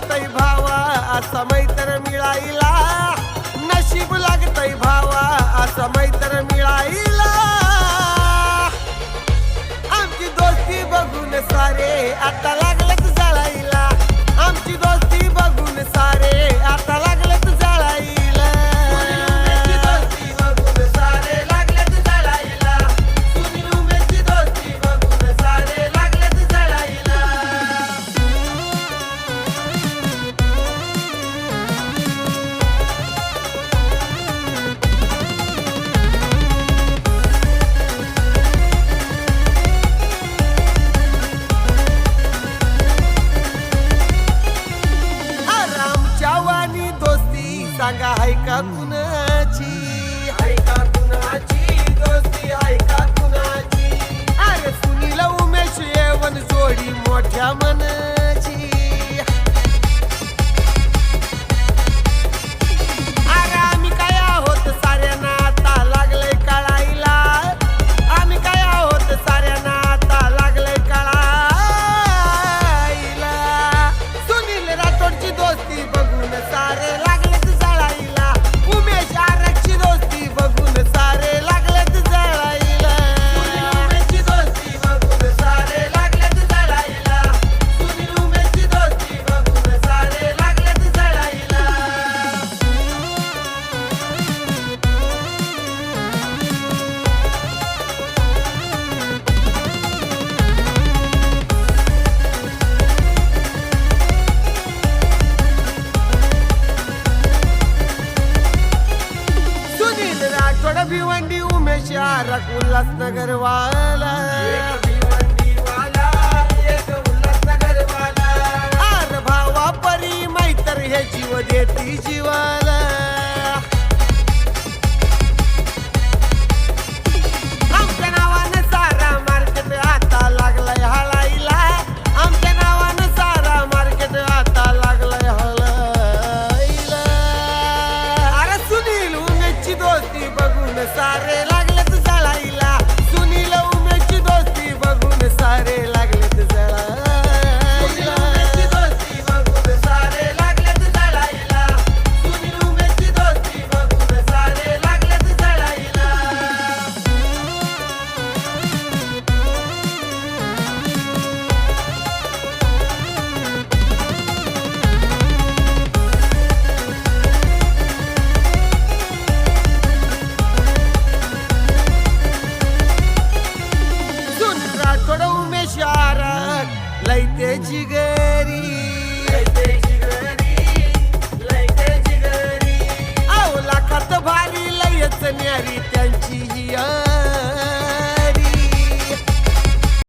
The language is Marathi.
लागतय भावा असा मैत्र मिळाईला, नशीब लागतय भावा असा मैत्र मिळाईला. आमची दोस्ती बघून सारे आता लागलेत जळाईला, आमची दोस्ती बघून सारे आता लागलेत जळाईला. सुनील दोस्ती बघून सारे लागलेत जळाईला, सुनील उमेशची दोस्ती बघून सारे लागलेत जळाईला. आमच्यावानी दोस्ती सांगा हाय का कुणाची, हाय का कुणाची दोस्ती, हाय का कुणाची. अरे सुनील उमेश येवन जोडी मोठ्या मनाची. अरे आम्ही काय आहोत साऱ्यांना आता लागलंय कळायला, आम्ही काय आहोत साऱ्यांना आता लागलंय कळायला. सुनील राठोडची दोस्ती बघून सारे लागलेत जळाईला, उमेश आरक्षी दोस्ती बघून सारे लागलेत जळाईला. सुनील उमेशची दोस्ती बघून सारे लागलेत जळाईला, सुनील उमेशची दोस्ती बघून सारे लागलेत जळाईला. सुनील राठोड भिवंडी उमेश आरक उल्हासनगर वाला, आर भावा परी मैत्र हे जीव देती जीवाला. आमच्या नावानं सारा मार्केट आता लागलाय हळाईला, आमच्या नावानं सारा मार्केट आता लागलाय हळाईला. अरे सुनील उमेशची दोस्ती बघून सारे लागलेत जळाईला, सुनील उमेशची दोस्ती बघून सारे लागलेत जळाईला. सुनील उमेशची दोस्ती बघून सारे लागलेत जळाईला, सुनील उमेशची दोस्ती बघून सारे लागलेत जळाईला. सुनील राठोड उमेश आरक लैते जिगरी, लैते जिगरी, अहो लाखात भारी लयच न्यारी